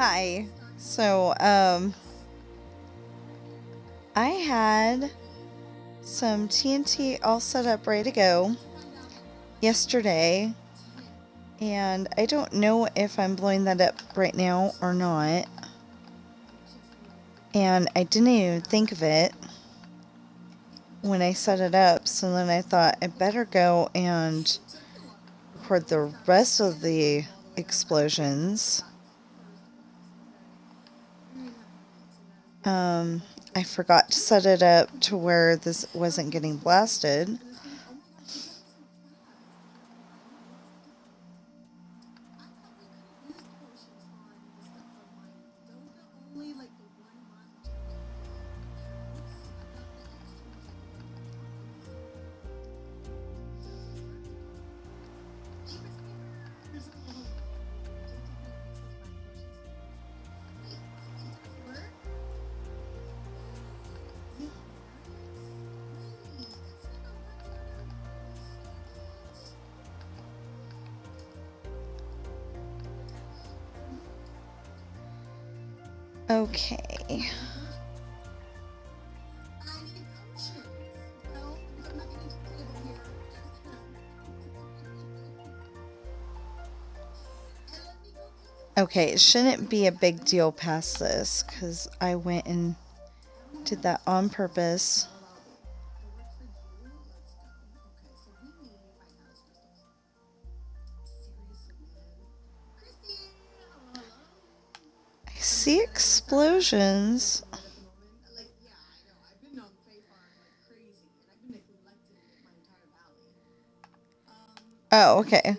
Hi. So, I had some TNT all set up ready to go yesterday, and I don't know if I'm blowing that up right now or not. And I didn't even think of it when I set it up, so then I thought I better go and record the rest of the explosions. I forgot to set it up to where this wasn't getting blasted. Okay. Okay, it shouldn't be a big deal past this, because I went and did that on purpose. I see explosions. Oh, okay.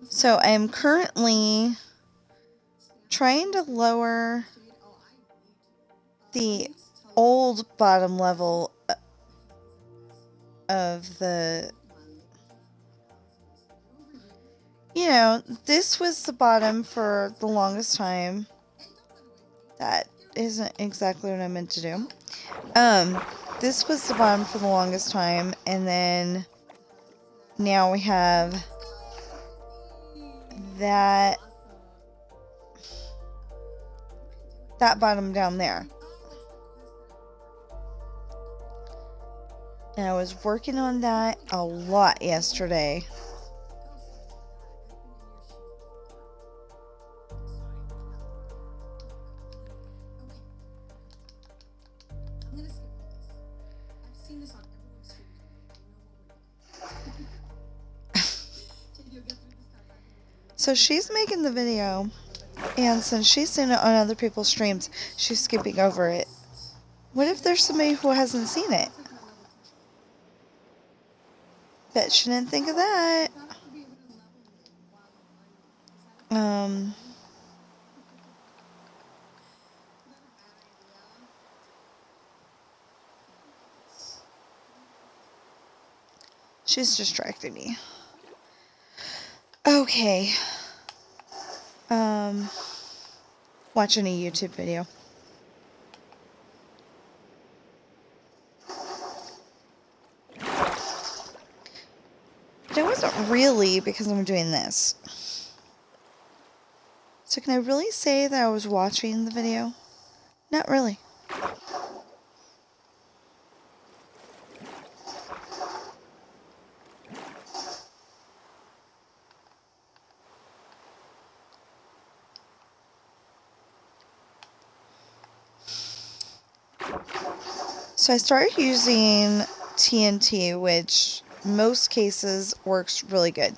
So I'm currently trying to lower the old bottom level of the... You know, this was the bottom for the longest time. That isn't exactly what I meant to do. This was the bottom for the longest time, and then now we have that bottom down there. And I was working on that a lot yesterday. So she's making the video, and since she's seen it on other people's streams, she's skipping over it. What if there's somebody who hasn't seen it? Bet she didn't think of that. She's distracting me. Okay. Watching a YouTube video. But it wasn't really because I'm doing this. So can I really say that I was watching the video? Not really. So I started using TNT, which most cases works really good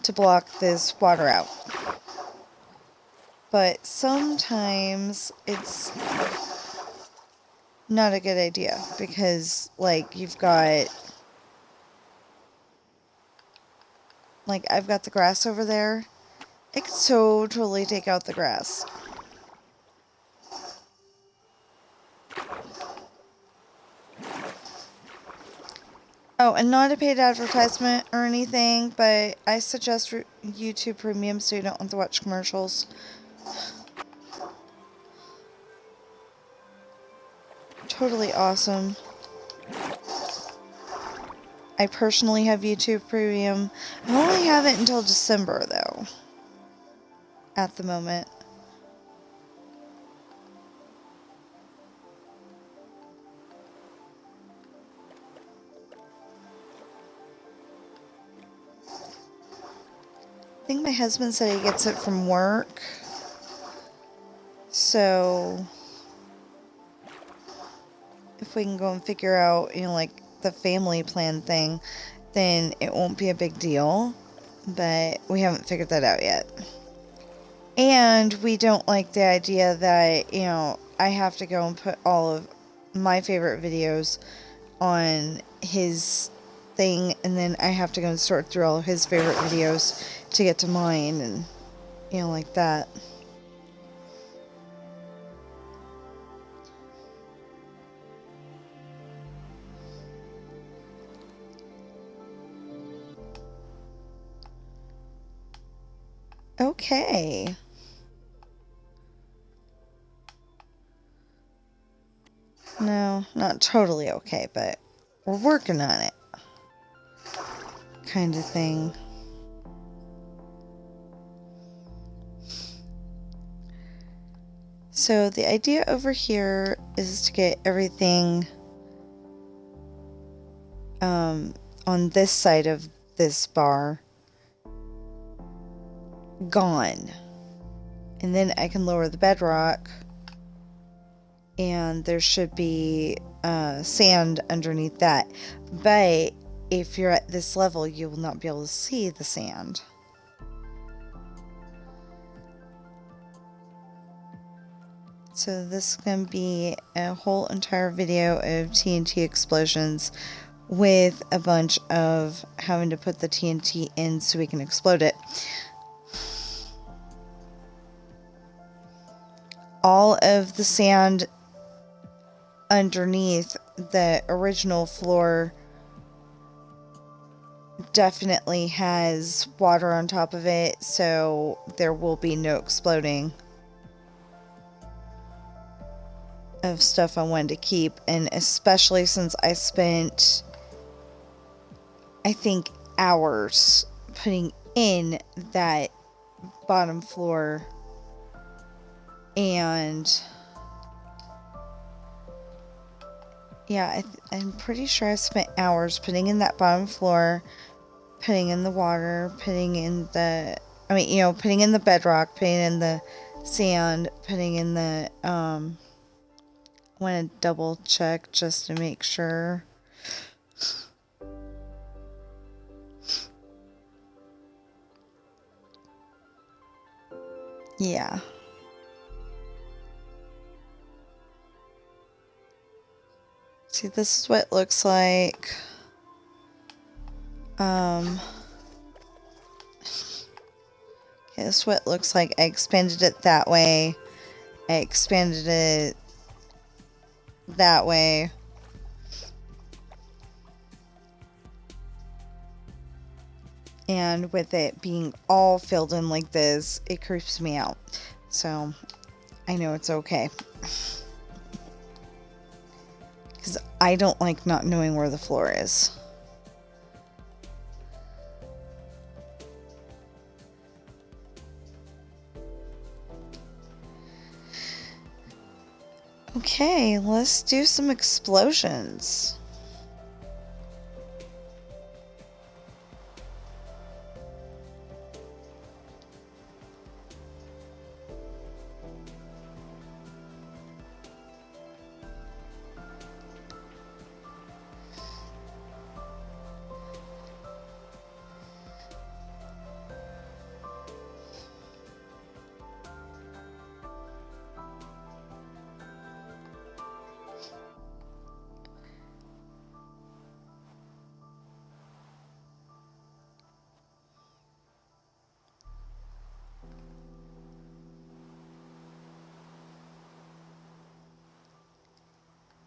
to block this water out. But sometimes it's not a good idea because, like, you've got... Like, I've got the grass over there. It could so totally take out the grass. Oh, and not a paid advertisement or anything, but I suggest YouTube Premium so you don't have to watch commercials. Totally awesome. I personally have YouTube Premium. I only have it until December, though. At the moment. I think my husband said he gets it from work. So, if we can go and figure out, you know, like the family plan thing, then it won't be a big deal. But we haven't figured that out yet. And we don't like the idea that, you know, I have to go and put all of my favorite videos on his thing, and then I have to go and sort through all of his favorite videos to get to mine, and, you know, like that. Okay. No, not totally okay, but we're working on it. Kind of thing. So the idea over here is to get everything on this side of this bar gone. And then I can lower the bedrock, and there should be sand underneath that. But if you're at this level, you will not be able to see the sand. So this is going to be a whole entire video of TNT Explosions with a bunch of having to put the TNT in so we can explode it. All of the sand underneath the original floor definitely has water on top of it, so there will be no exploding of stuff I wanted to keep. And especially since I spent, I think, hours putting in that bottom floor, and yeah, I'm pretty sure I spent hours putting in that bottom floor, putting in the water, putting in the, putting in the bedrock, putting in the sand, putting in the, I want to double check just to make sure. Yeah. See, this is what it looks like. Okay, this is what it looks like. I expanded it that way. I expanded it that way. And with it being all filled in like this, it creeps me out. So, I know it's okay. Because I don't like not knowing where the floor is. Okay, let's do some explosions.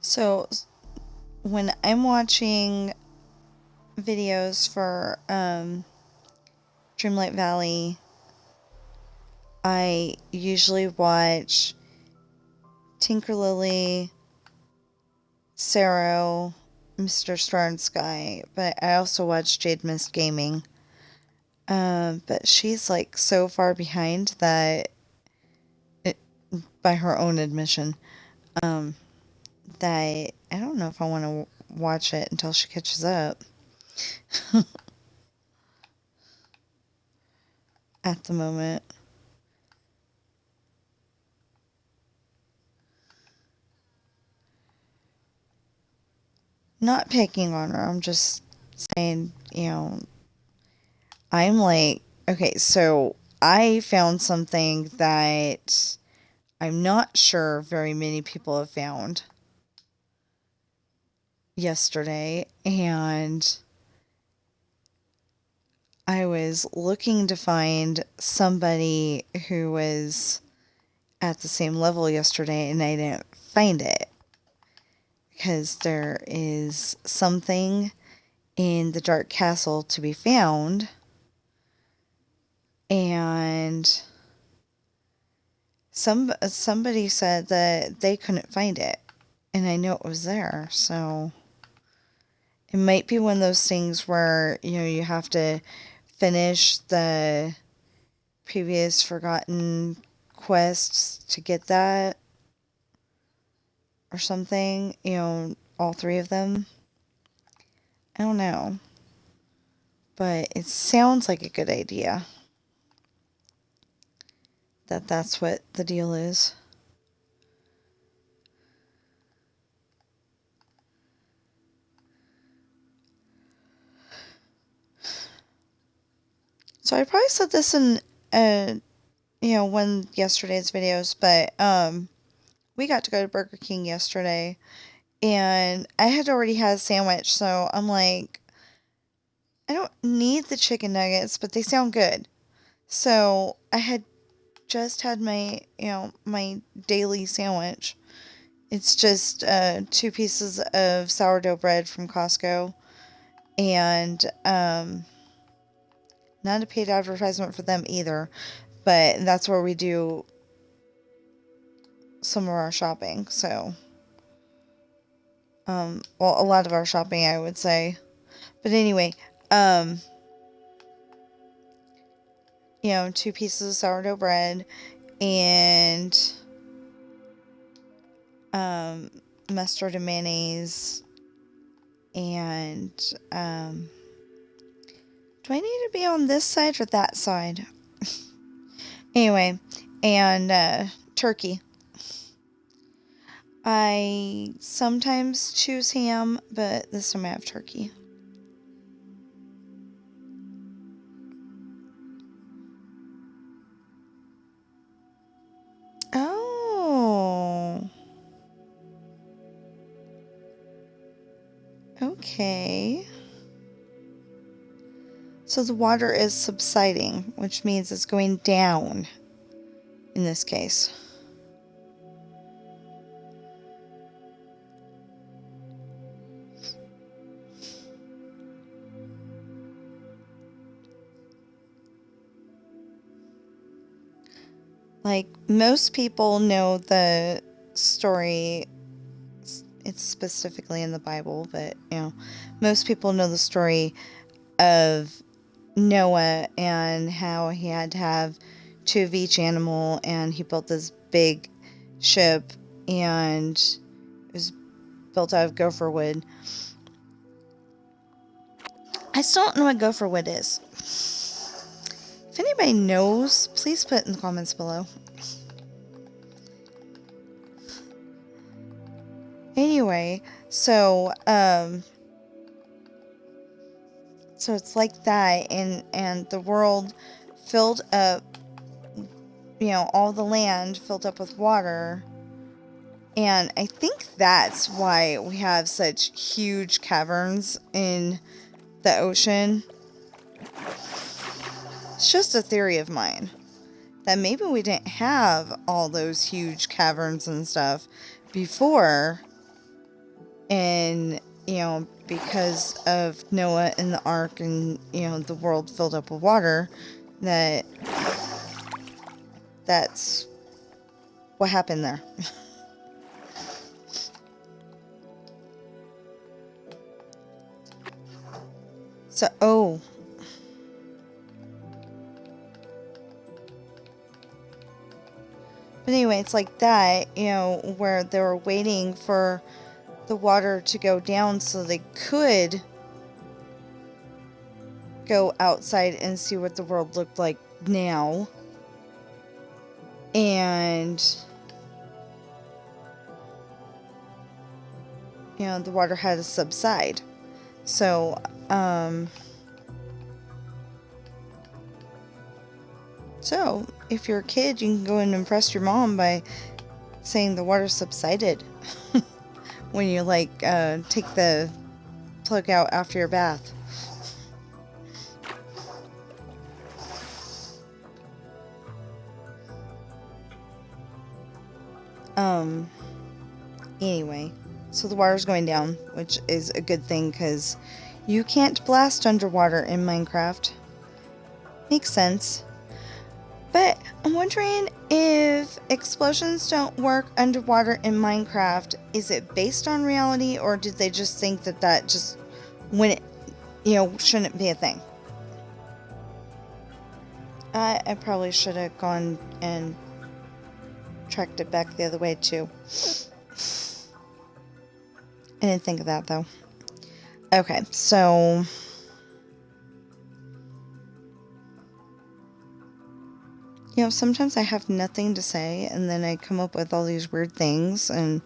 So, when I'm watching videos for Dreamlight Valley, I usually watch Tinker Lily, Saro, Mr. Star and Sky, but I also watch Jade Mist Gaming. But she's like so far behind that, by her own admission, that I don't know if I want to watch it until she catches up at the moment. Not picking on her, I'm just saying, I'm like, okay, so I found something that I'm not sure very many people have found yesterday, and I was looking to find somebody who was at the same level yesterday, and I didn't find it because there is something in the Dark Castle to be found, and somebody said that they couldn't find it, and I know it was there, so it might be one of those things where, you have to finish the previous forgotten quests to get that, or something, all 3 of them. I don't know, but it sounds like a good idea that's what the deal is. So I probably said this in one yesterday's videos, but we got to go to Burger King yesterday, and I had already had a sandwich, so I'm like, I don't need the chicken nuggets, but they sound good. So I had just had my my daily sandwich. It's just 2 pieces of sourdough bread from Costco, and not a paid advertisement for them either, but that's where we do some of our shopping. So, well, a lot of our shopping, I would say. But anyway, 2 pieces of sourdough bread and mustard and mayonnaise, and do I need to be on this side or that side? Anyway, and turkey. I sometimes choose ham, but this time I have turkey. Oh. Okay. So the water is subsiding, which means it's going down in this case. Like, most people know the story, it's specifically in the Bible, but, most people know the story of Noah and how he had to have 2 of each animal, and he built this big ship, and it was built out of gopher wood. I still don't know what gopher wood is. If anybody knows, please put it in the comments below. Anyway, so it's like that, and the world filled up, all the land filled up with water, and I think that's why we have such huge caverns in the ocean. It's just a theory of mine that maybe we didn't have all those huge caverns and stuff before, and because of Noah and the ark, and the world filled up with water, that's what happened there. So, oh. But anyway, it's like that, you know, where they were waiting for the water to go down so they could go outside and see what the world looked like now. And, you know, the water had to subside. So, so if you're a kid, you can go and impress your mom by saying the water subsided when you, like, take the plug out after your bath. Anyway, so the water's going down, which is a good thing because you can't blast underwater in Minecraft. Makes sense. But I'm wondering if explosions don't work underwater in Minecraft, is it based on reality, or did they just think that that just wouldn't, you know, shouldn't be a thing? I probably should have gone and tracked it back the other way too. I didn't think of that though. Okay, so you know, sometimes I have nothing to say and then I come up with all these weird things and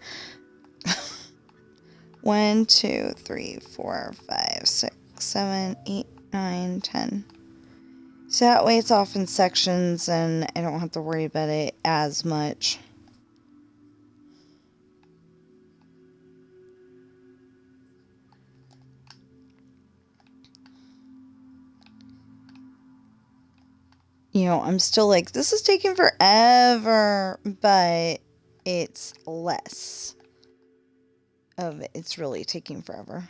1, 2, 3, 4, 5, 6, 7, 8, 9, 10. So that way it's off in sections and I don't have to worry about it as much. You know, I'm still like, this is taking forever, but it's less of it. It's really taking forever.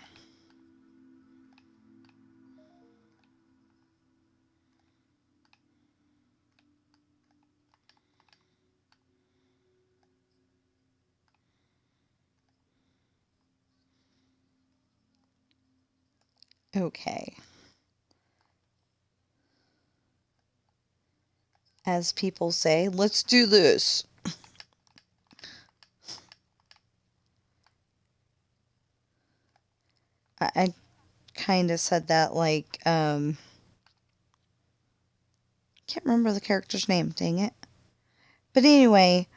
Okay. As people say, let's do this. I kind of said that like, can't remember the character's name, dang it. But anyway,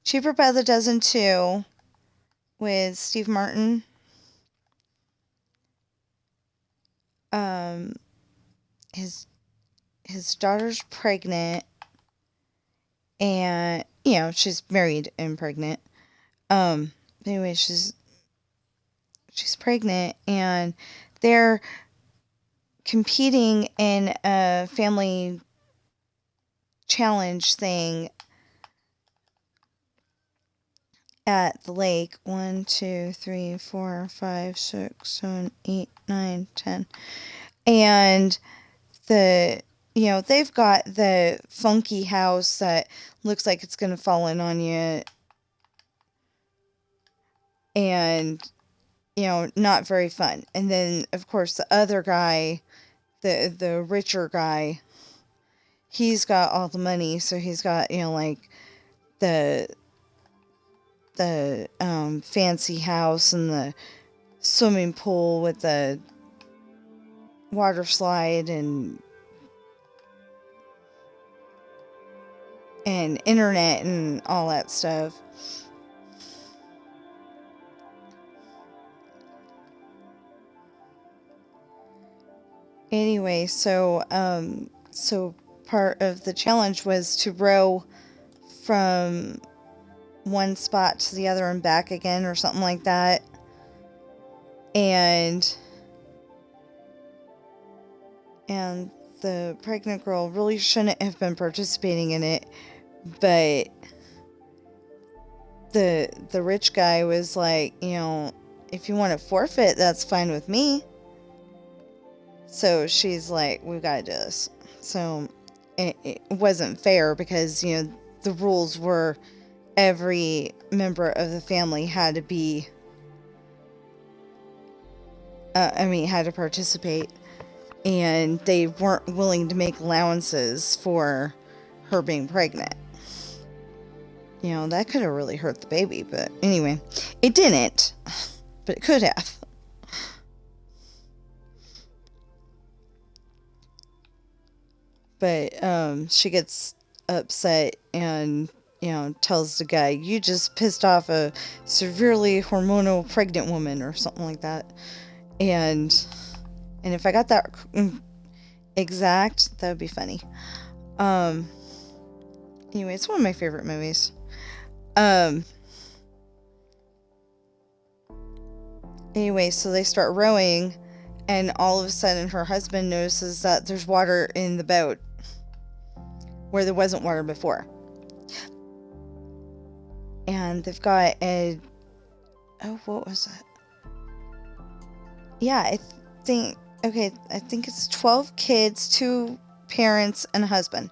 Cheaper by the Dozen 2 with Steve Martin. His daughter's pregnant, and you know she's married and pregnant. Anyway, she's pregnant, and they're competing in a family challenge thing at the lake. 1, 2, 3, 4, 5, 6, 7, 8, 9, 10, and you know, they've got the funky house that looks like it's going to fall in on you. And, you know, not very fun. And then, of course, the other guy, the richer guy, he's got all the money. So he's got, you know, like the fancy house and the swimming pool with the water slide and internet and all that stuff. Anyway, so part of the challenge was to row from one spot to the other and back again or something like that. And the pregnant girl really shouldn't have been participating in it, but the rich guy was like, you know, if you want to forfeit, that's fine with me. So she's like, we've got to do this. So it wasn't fair because, you know, the rules were every member of the family had to be had to participate, and they weren't willing to make allowances for her being pregnant. You know, that could have really hurt the baby, but anyway, it didn't, but it could have. But she gets upset and, you know, tells the guy, "You just pissed off a severely hormonal pregnant woman," or something like that. And if I got that exact, that would be funny. Anyway, it's one of my favorite movies. Anyway, so they start rowing, and all of a sudden her husband notices that there's water in the boat where there wasn't water before. And they've got what was that? Yeah, I think it's 12 kids, 2 parents, and a husband.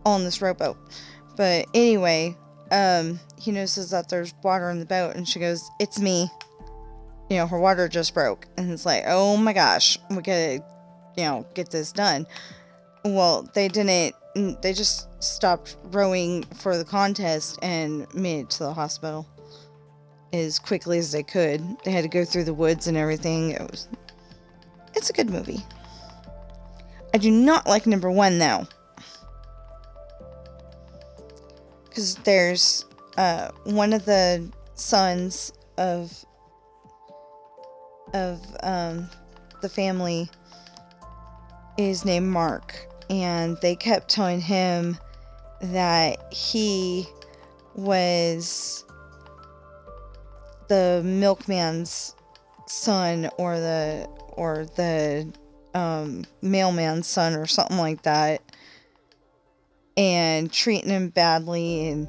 All in this rowboat. But anyway, he notices that there's water in the boat, and she goes, "It's me. You know, her water just broke." And it's like, oh my gosh, we gotta, you know, get this done. Well, they didn't. They just stopped rowing for the contest and made it to the hospital as quickly as they could. They had to go through the woods and everything. It's a good movie. I do not like number 1 though, because there's one of the sons of the family is named Mark, and they kept telling him that he was the milkman's son, or the mailman's son, or something like that, and treating him badly, and,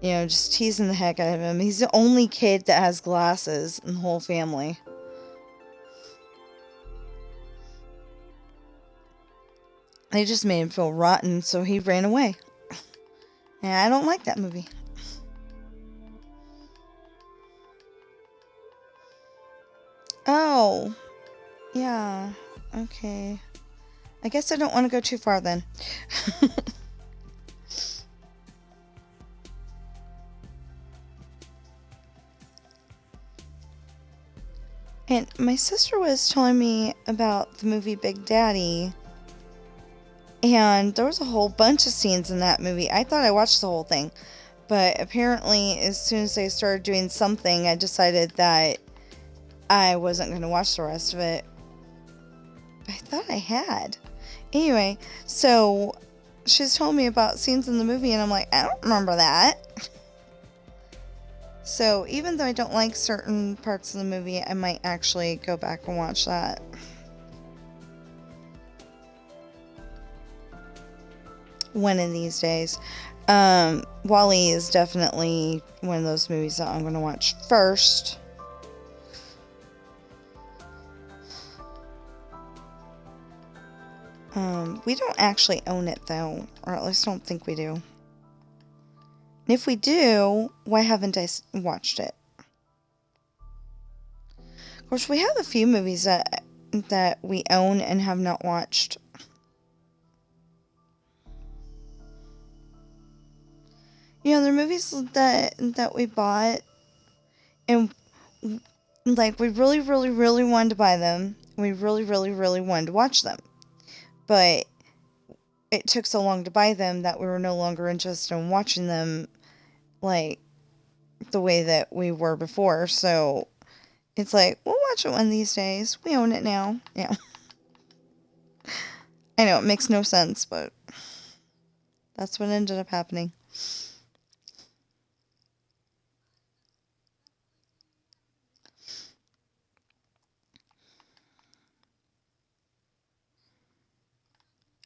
you know, just teasing the heck out of him. He's the only kid that has glasses in the whole family. They just made him feel rotten, so he ran away. And I don't like that movie. Oh. Yeah. Okay. I guess I don't want to go too far then. And my sister was telling me about the movie Big Daddy. And there was a whole bunch of scenes in that movie. I thought I watched the whole thing. But apparently, as soon as they started doing something, I decided that I wasn't going to watch the rest of it. I thought I had. Anyway, so she's told me about scenes in the movie, and I'm like, I don't remember that. So even though I don't like certain parts of the movie, I might actually go back and watch that. One of these days. WALL-E is definitely one of those movies that I'm going to watch first. We don't actually own it though, or at least I don't think we do. And if we do, why haven't I watched it? Of course, we have a few movies that we own and have not watched. You know, they're movies that we bought, and like, we really, really, really wanted to buy them. We really, really, really wanted to watch them. But it took so long to buy them that we were no longer interested in watching them like the way that we were before. So it's like, we'll watch it one of these days. We own it now. Yeah. I know, it makes no sense, but that's what ended up happening.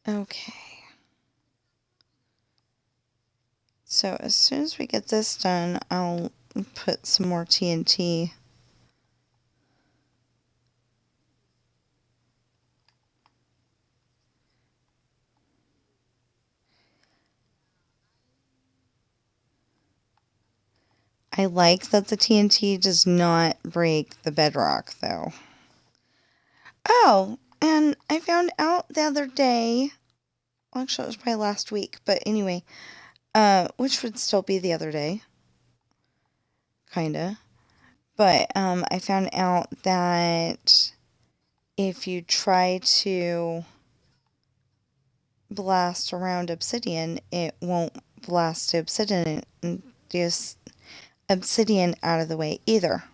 Okay. So as soon as we get this done, I'll put some more TNT. I like that the TNT does not break the bedrock, though. Oh, and I found out the other day, well, actually it was probably last week, but anyway, which would still be the other day, kinda. But I found out that if you try to blast around obsidian, it won't blast the obsidian out of the way either.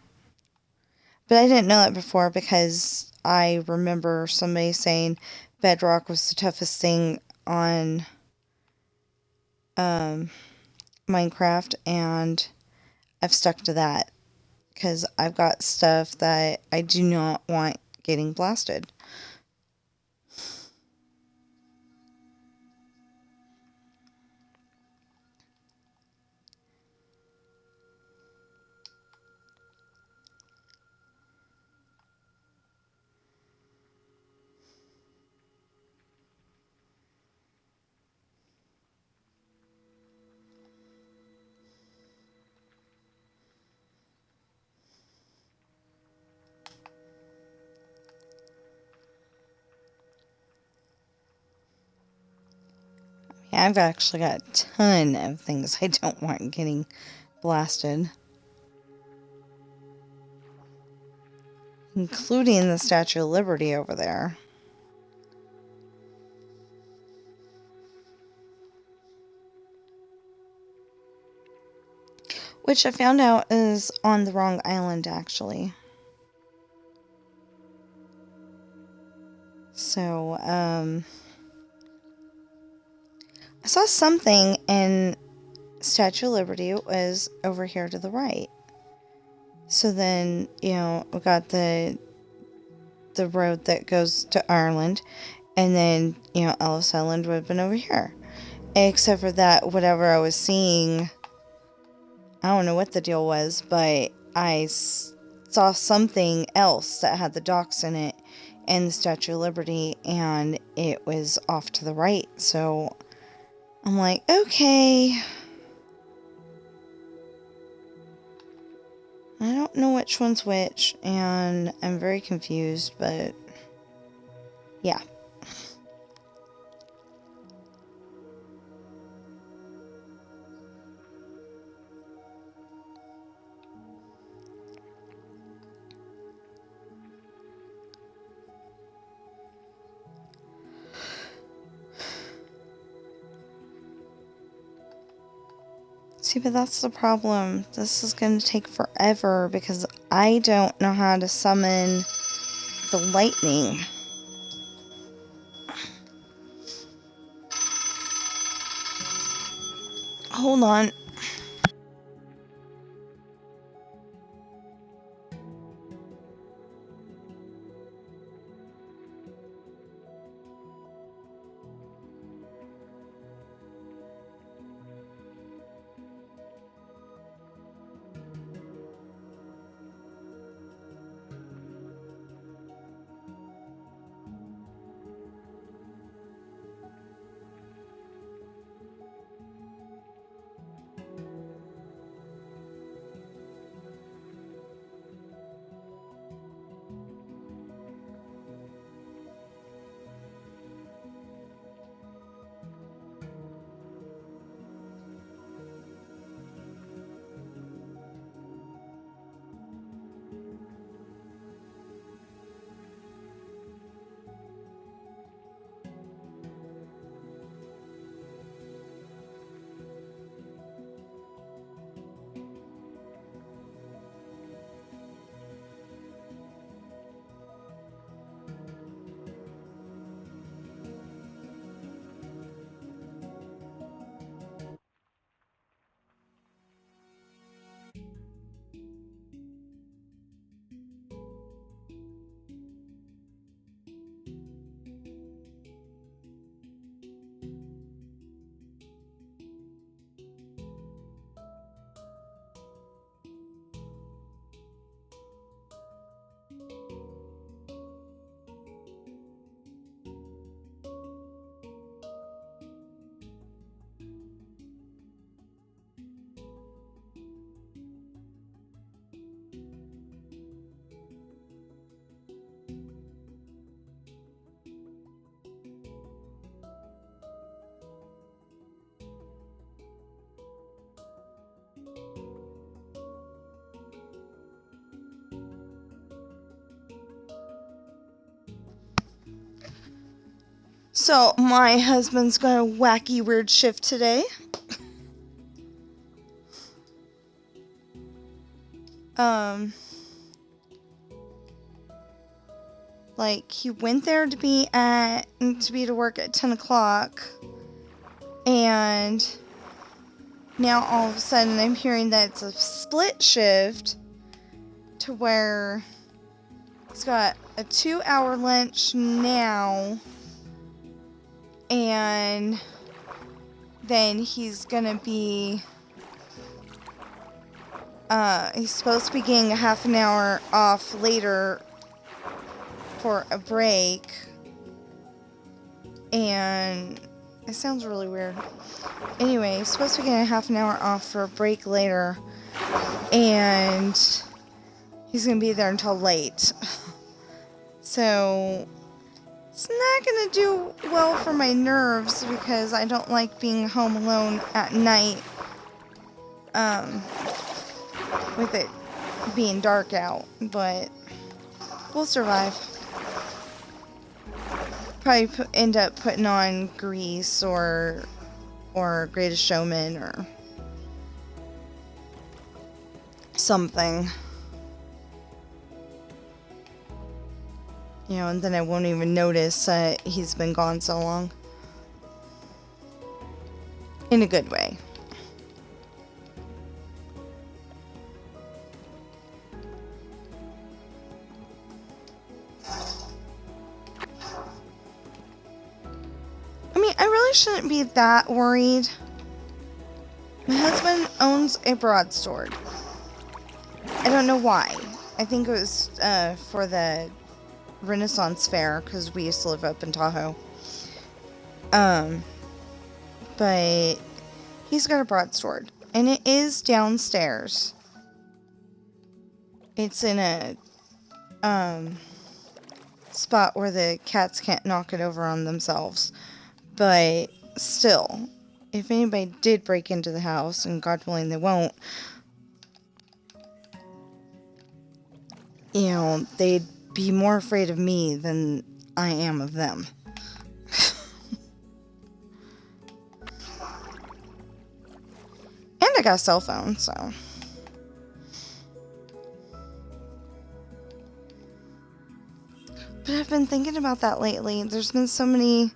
But I didn't know that before because I remember somebody saying bedrock was the toughest thing on Minecraft, and I've stuck to that because I've got stuff that I do not want getting blasted. I've actually got a ton of things I don't want getting blasted, including the Statue of Liberty over there. Which I found out is on the wrong island, actually. So, I saw something in Statue of Liberty. It was over here to the right. So then, we got the road that goes to Ireland, and then, Ellis Island would have been over here. Except for that, whatever I was seeing, I don't know what the deal was, but I saw something else that had the docks in it and the Statue of Liberty, and it was off to the right. So I'm like, okay. I don't know which one's which, and I'm very confused, but yeah. See, but that's the problem. This is going to take forever because I don't know how to summon the lightning. Hold on. So my husband's got a wacky weird shift today. Like he went there to be to work at 10 o'clock, and now all of a sudden I'm hearing that it's a split shift to where he's got a 2-hour lunch now, and then he's gonna be he's supposed to be getting a half an hour off later for a break, and it sounds really weird. Anyway, he's supposed to be getting a half an hour off for a break later, and he's gonna be there until late. So it's not gonna do well for my nerves because I don't like being home alone at night, with it being dark out, but we'll survive. Probably end up putting on Grease or Greatest Showman or something. You know, and then I won't even notice that he's been gone so long. In a good way. I mean, I really shouldn't be that worried. My husband owns a broadsword. I don't know why. I think it was for the Renaissance Fair, because we used to live up in Tahoe. But he's got a broadsword, and it is downstairs. It's in a spot where the cats can't knock it over on themselves. But still, if anybody did break into the house, and God willing they won't, you know, they'd be more afraid of me than I am of them. And I got a cell phone, so. But I've been thinking about that lately. There's been so many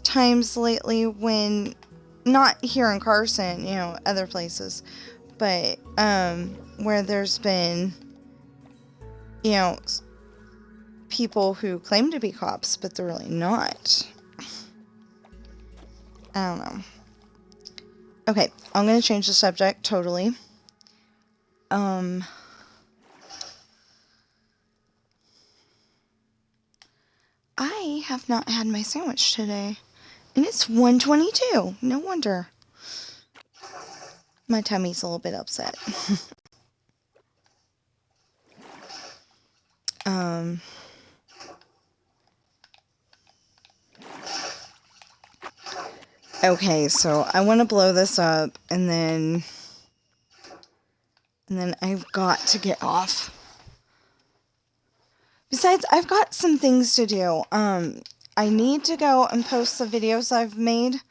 times lately when, not here in Carson, you know, other places, but where there's been, you know, people who claim to be cops, but they're really not. I don't know. Okay, I'm going to change the subject totally. I have not had my sandwich today, and it's 1:22. No wonder. My tummy's a little bit upset. Okay, so I want to blow this up, and then I've got to get off. Besides, I've got some things to do. I need to go and post the videos I've made,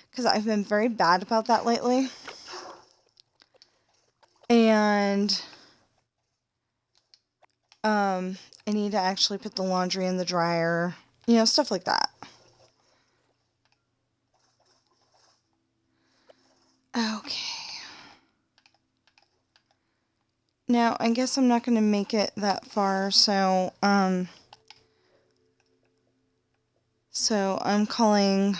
because I've been very bad about that lately. And I need to actually put the laundry in the dryer, you know, stuff like that. Okay. Now, I guess I'm not going to make it that far, so I'm calling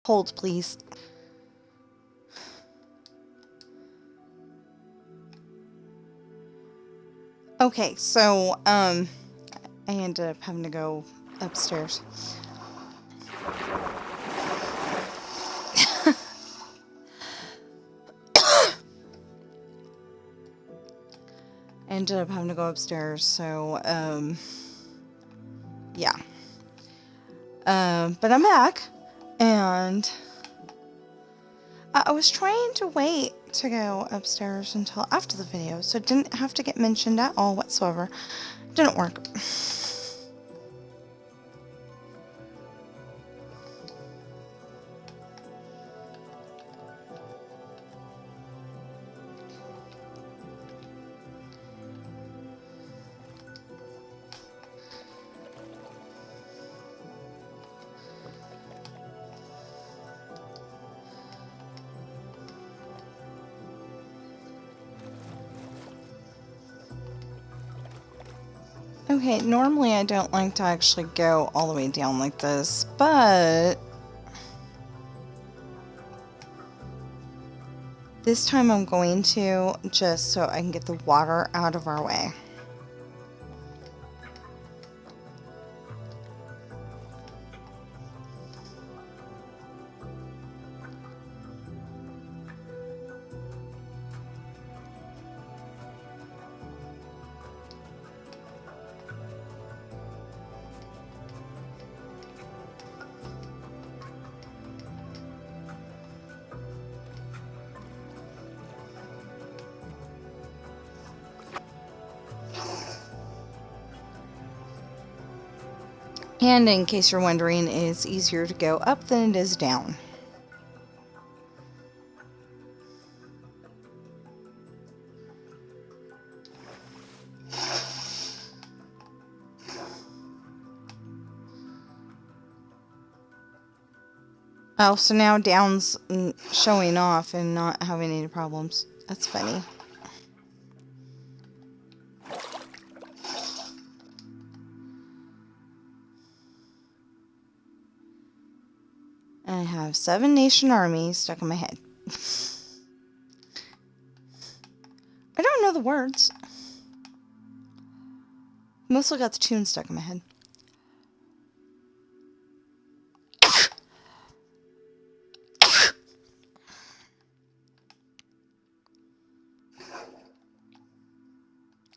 Hold, please. Okay, so, I ended up having to go upstairs. Ended up having to go upstairs, so, yeah. But I'm back, and I was trying to wait to go upstairs until after the video, so it didn't have to get mentioned at all whatsoever. Didn't work. Okay, normally I don't like to actually go all the way down like this, but this time I'm going to, just so I can get the water out of our way. And in case you're wondering, it's easier to go up than it is down. Oh, so now down's showing off and not having any problems. That's funny. I have 7 nation armies stuck in my head. I don't know the words. Mostly got the tune stuck in my head.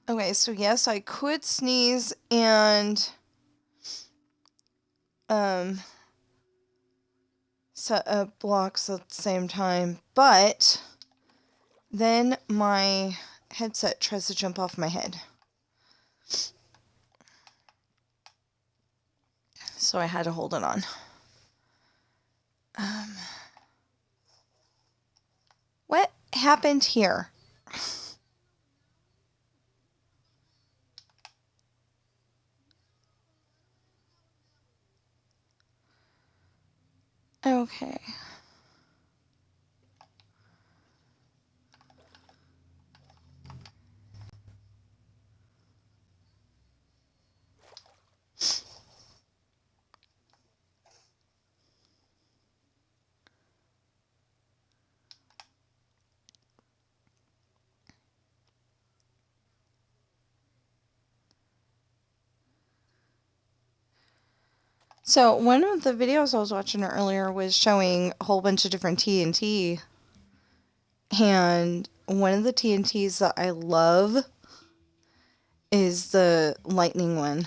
Okay, so yes, I could sneeze and set up blocks at the same time, but then my headset tries to jump off my head. So I had to hold it on. What happened here? Okay. So one of the videos I was watching earlier was showing a whole bunch of different TNT. And one of the TNTs that I love is the lightning one.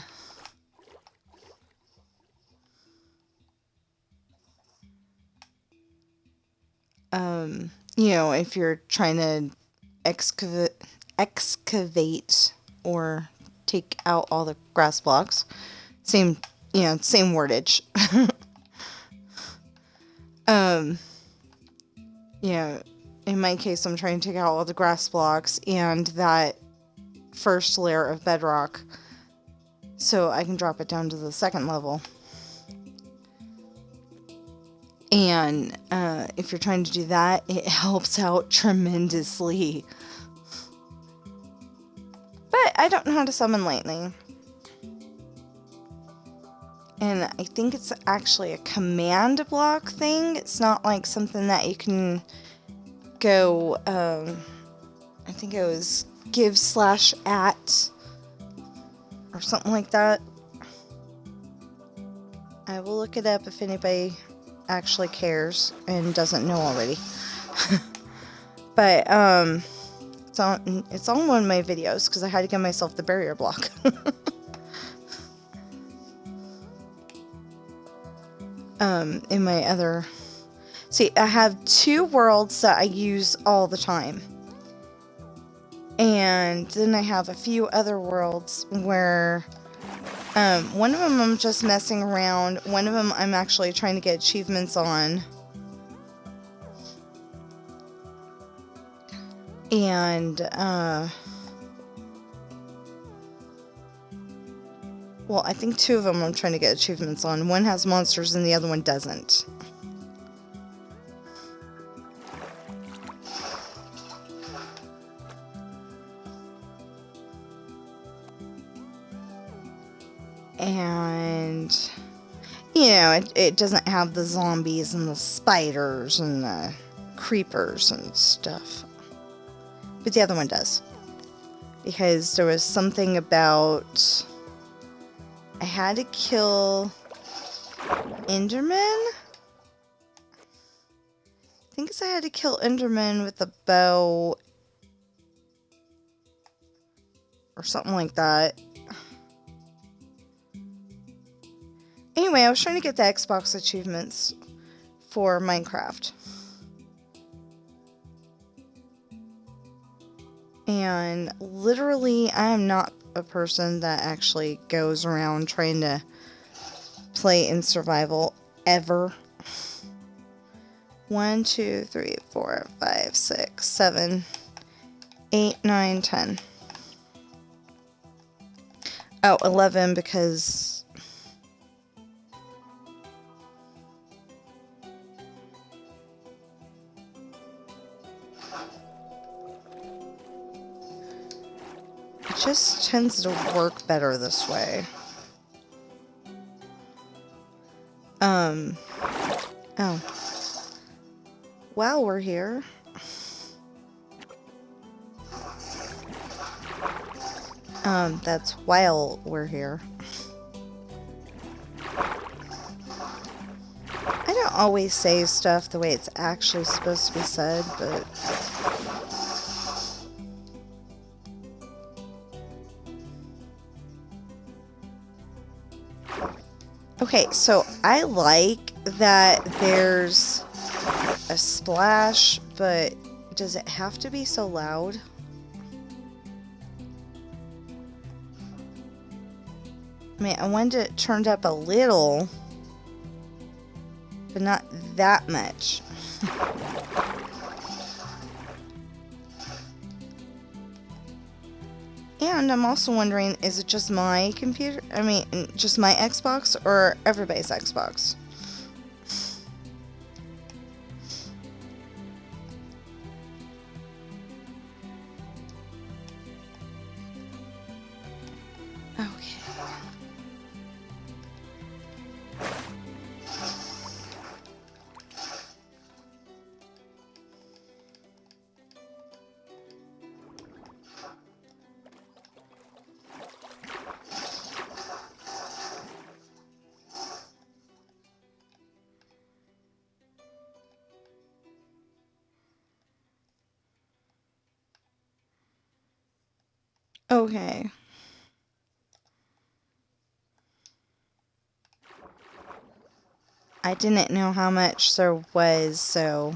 You know, if you're trying to excavate or take out all the grass blocks. Same, you know, same wordage. You know, in my case, I'm trying to take out all the grass blocks and that first layer of bedrock so I can drop it down to the second level. And if you're trying to do that, it helps out tremendously. But I don't know how to summon lightning. And I think it's actually a command block thing. It's not like something that you can go, I think it was give/at or something like that. I will look it up if anybody actually cares and doesn't know already. But it's on one of my videos because I had to give myself the barrier block. In my other... See, I have 2 worlds that I use all the time. And then I have a few other worlds where... one of them I'm just messing around. One of them I'm actually trying to get achievements on. And, well, I think 2 of them I'm trying to get achievements on. One has monsters and the other one doesn't. And, you know, it doesn't have the zombies and the spiders and the creepers and stuff. But the other one does. Because there was something about... I had to kill Enderman? I think I had to kill Enderman with a bow. Or something like that. Anyway, I was trying to get the Xbox achievements for Minecraft. And literally, I am not a person that actually goes around trying to play in survival ever. 1, 2, 3, 4, 5, 6, 7, 8, 9, 10. Oh, 11 because... it just tends to work better this way. Oh. While we're here... that's while we're here. I don't always say stuff the way it's actually supposed to be said, but... Okay, so I like that there's a splash, but does it have to be so loud? I mean, I wanted it turned up a little, but not that much. And I'm also wondering, is it just my computer? I mean, just my Xbox or everybody's Xbox? Okay. Okay. I didn't know how much there was, so...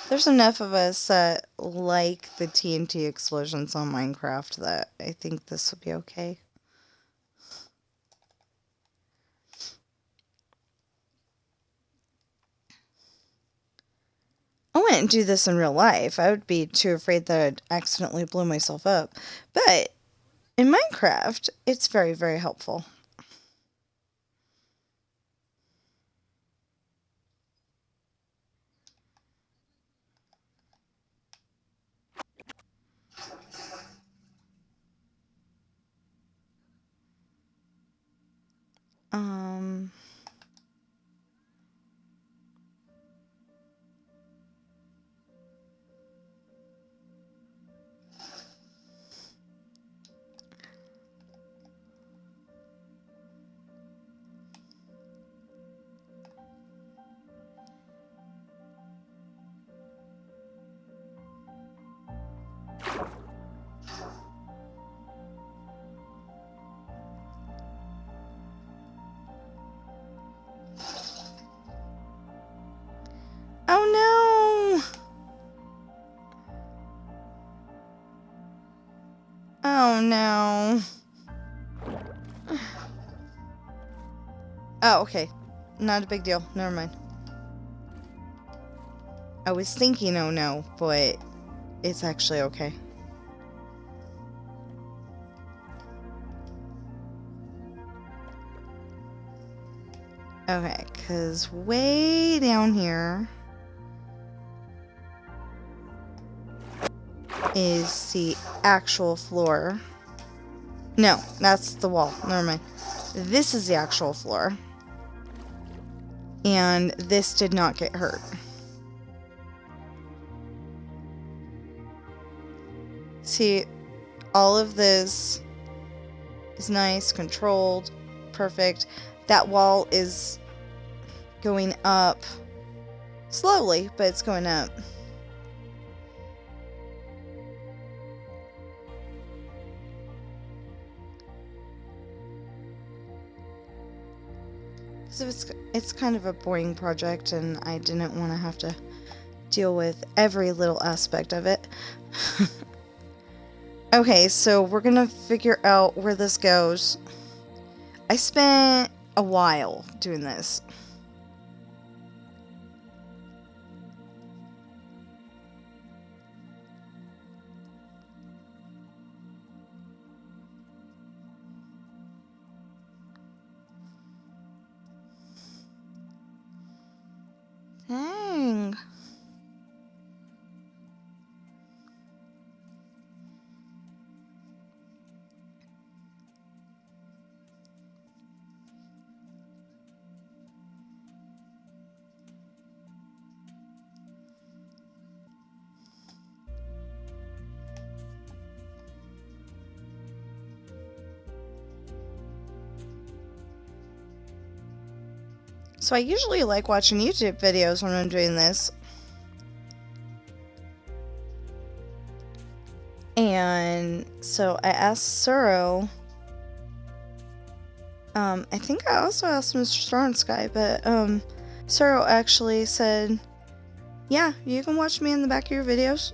There's enough of us that like the TNT Explosions on Minecraft that I think this will be okay. I wouldn't do this in real life. I would be too afraid that I'd accidentally blow myself up. But in Minecraft, it's very, very helpful. Oh no! Oh no. Oh, okay. Not a big deal. Never mind. I was thinking, oh no, but it's actually okay. Okay, because way down here is the actual floor. No, that's the wall. Never mind. This is the actual floor. And this did not get hurt. See, all of this is nice, controlled, perfect. That wall is going up slowly, but it's going up. So it's kind of a boring project, and I didn't want to have to deal with every little aspect of it. Okay, so we're gonna figure out where this goes. I spent a while doing this. Dang. So I usually like watching YouTube videos when I'm doing this. And so I asked Suro. I think I also asked Mr. Star and Sky, but Suro actually said, yeah, you can watch me in the back of your videos.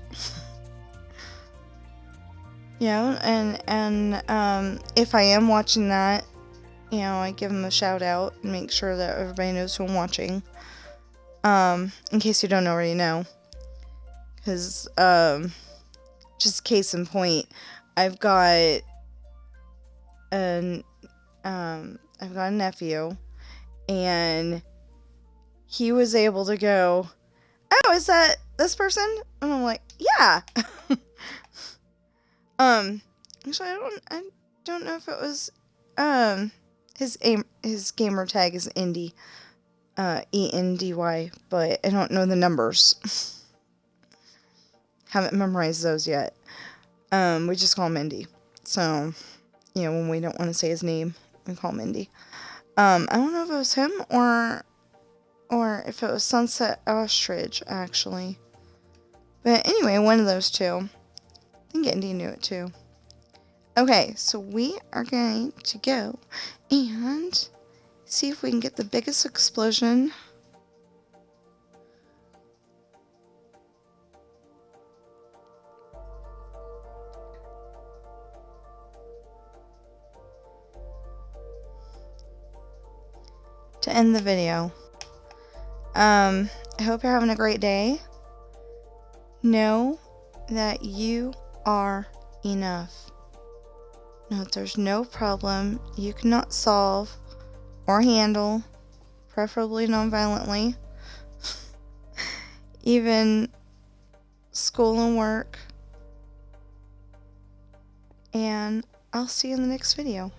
You know, and if I am watching that, you know, I give him a shout out and make sure that everybody knows who I'm watching. In case you don't already know. Because, just case in point, I've got a nephew, and he was able to go, oh, is that this person? And I'm like, yeah. Actually, I don't know if it was, his gamer tag is Indy, ENDY, but I don't know the numbers. Haven't memorized those yet. We just call him Indy. So, you know, when we don't want to say his name, we call him Indy. I don't know if it was him or if it was Sunset Ostrich, actually. But anyway, one of those two. I think Indy knew it too. Okay, so we are going to go and see if we can get the biggest explosion. To end the video. I hope you're having a great day. Know that you are enough. Know that there's no problem you cannot solve or handle, preferably non-violently. Even school and work. And I'll see you in the next video.